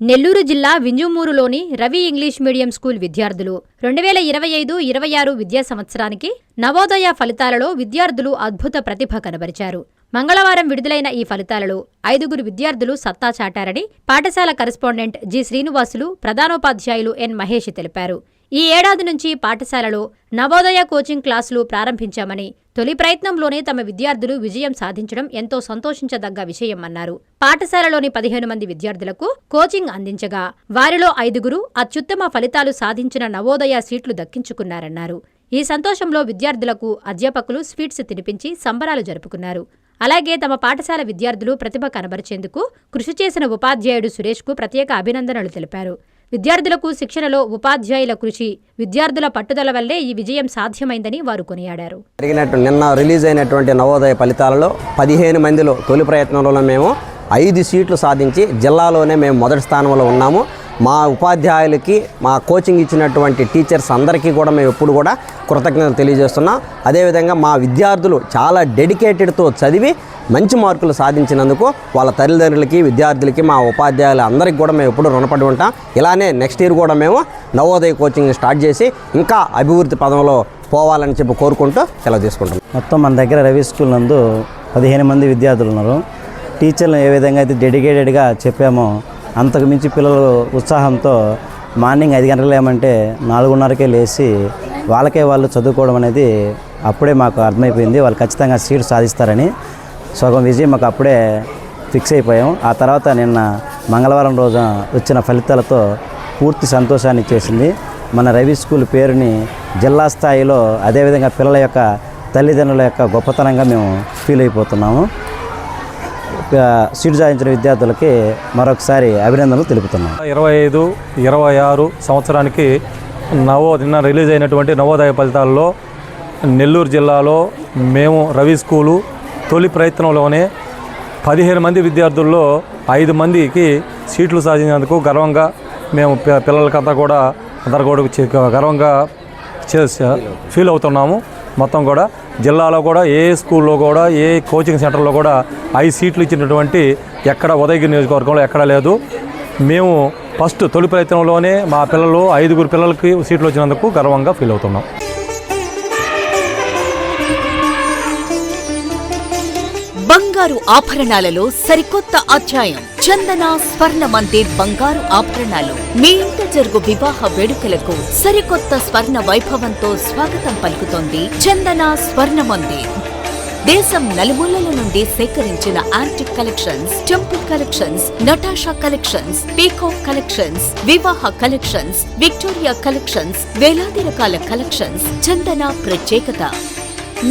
నెల్లూరు జిల్లా వింజమూరులోని Ravi English medium school విద్యార్థులు 2025-26 విద్యా సంవత్సరానికి నవోదయ ఫలితాలలో విద్యార్థులు అద్భుత ప్రతిభ కనబరిచారు. మంగళవారం విడుదలైన ఈ ఫలితాలలో 5 విద్యార్థులు సత్తా చాటారని పాఠశాల కరెస్పాండెంట్ జి. శ్రీనివాసులు, ప్రధానోపాధ్యాయులు ఎన్. మహేష్ తెలిపారు. ఈ ఏడాది నుంచి పాఠశాలలో నవోదయ కోచింగ్ క్లాసులు ప్రారంభించామని, తొలి ప్రయత్నంలోనే తమ విద్యార్థులు విజయం సాధించడం ఎంతో సంతోషించదగ్గ విషయమన్నారు. పాఠశాలలోని 15 మంది విద్యార్థులకు కోచింగ్ అందించగా వారిలో 5 అత్యుత్తమ ఫలితాలు సాధించిన నవోదయ సీట్లు దక్కించుకున్నారన్నారు. ఈ సంతోషంలో విద్యార్థులకు అధ్యాపకులు స్వీట్స్ తినిపించి సంబరాలు జరుపుకున్నారు. అలాగే తమ పాఠశాల విద్యార్థులు ప్రతిభ కనబరిచేందుకు కృషి చేసిన ఉపాధ్యాయుడు సురేష్కు ప్రత్యేక అభినందనలు తెలిపారు. విద్యార్థులకు శిక్షణలో ఉపాధ్యాయుల కృషి, విద్యార్థుల పట్టుదల వల్లే ఈ విజయం సాధ్యమైందని వారు కొనియాడారు. నిన్న రిలీజ్ అయినటువంటి నవోదయ ఫలితాలలో 15 మందిలో తొలి ప్రయత్నంలో మేము 5 సీట్లు సాధించి జిల్లాలోనే మేము మొదటి స్థానంలో ఉన్నాము. మా ఉపాధ్యాయులకి, మా కోచింగ్ ఇచ్చినటువంటి టీచర్స్ అందరికీ కూడా మేము ఎప్పుడు కూడా కృతజ్ఞతలు తెలియజేస్తున్నాం. అదేవిధంగా మా విద్యార్థులు చాలా డెడికేటెడ్తో చదివి మంచి మార్కులు సాధించినందుకు వాళ్ళ తల్లిదండ్రులకి, విద్యార్థులకి, మా ఉపాధ్యాయులు అందరికీ కూడా మేము ఎప్పుడు రుణపడి ఉంటాం. ఇలానే నెక్స్ట్ ఇయర్ కూడా మేము నవోదయ కోచింగ్ స్టార్ట్ చేసి ఇంకా అభివృద్ధి పదంలో పోవాలని చెప్పి కోరుకుంటూ సెలవు తీసుకుంటాం. మొత్తం మన దగ్గర రవి స్కూల్ నందు 15 మంది విద్యార్థులు ఉన్నారు. టీచర్లు ఏ విధంగా అయితే డెడికేటెడ్గా చెప్పామో అంతకు మించి పిల్లలు ఉత్సాహంతో మార్నింగ్ 5 గంటలు ఏమంటే 4:30కే లేచి వాళ్ళకే వాళ్ళు చదువుకోవడం అనేది అప్పుడే మాకు అర్థమైపోయింది. వాళ్ళు ఖచ్చితంగా సీట్ సాధిస్తారని సగం విజయం మాకు అప్పుడే ఫిక్స్ అయిపోయాం. ఆ తర్వాత నిన్న మంగళవారం రోజు వచ్చిన ఫలితాలతో పూర్తి సంతోషాన్ని ఇచ్చేసింది. మన రవి స్కూల్ పేరుని జిల్లా స్థాయిలో, అదేవిధంగా పిల్లల యొక్క తల్లిదండ్రుల యొక్క గొప్పతనంగా మేము ఫీల్ అయిపోతున్నాము. సీటు సాధించిన విద్యార్థులకి మరొకసారి అభినందనలు తెలుపుతున్నాం. 25-26 సంవత్సరానికి నిన్న రిలీజ్ అయినటువంటి నవోదయ ఫలితాల్లో నెల్లూరు జిల్లాలో మేము రవి స్కూలు తొలి ప్రయత్నంలోనే 15 మంది విద్యార్థుల్లో 5 మందికి సీట్లు సాధించినందుకు గర్వంగా మేము పిల్లలకంతా కూడా గర్వంగా ఫీల్ అవుతున్నాము. మొత్తం కూడా జిల్లాలో కూడా ఏ స్కూల్లో కూడా, ఏ కోచింగ్ సెంటర్లో కూడా 5 సీట్లు ఇచ్చినటువంటి ఎక్కడ ఉదయగిరి నియోజకవర్గంలో ఎక్కడా లేదు. మేము ఫస్ట్ తొలి ప్రయత్నంలోనే మా పిల్లలు 5 పిల్లలకి సీట్లు వచ్చినందుకు గర్వంగా ఫీల్ అవుతున్నాం. బంగారు ఆభరణాలలో సరికొత్త అధ్యాయం. చందన స్వర్ణ మందిర్ బంగారు ఆభరణాలు. మీ ఇంట జరుగు వివాహ వేడుకలకు సరికొత్త స్వర్ణ వైభవంతో స్వాగతం పలుకుతోంది చందన స్వర్ణ మందిర్. దేశం నలుమూలల నుండి సేకరించిన antique collections, temple collections, Natasha collections, peacock collections, వివాహ కలెక్షన్స్, విక్టోరియా కలెక్షన్స్, వేలాది రకాల కలెక్షన్స్. చందన ప్రత్యేకత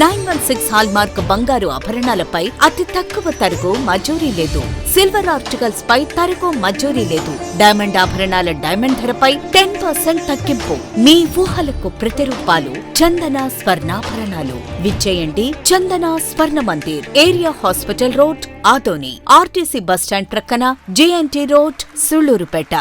916 హాల్మార్క్ బంగారు ఆభరణాలపై అతి తక్కువ తరుగు మజూరీ లేదు. సిల్వర్ ఆర్టికల్స్ పై తరుగు మజూరీ లేదు. డైమండ్ ఆభరణాల డైమండ్ ధరపై 10% తగ్గింపు. మీ ఊహలకు ప్రతిరూపాలు చందన స్వర్ణాభరణాలు. విచ్చేయండి చందన స్వర్ణ Mandir, area hospital road, Adoni, RTC bus stand ప్రక్కన, JNT రోడ్, సుళ్లూరుపేట.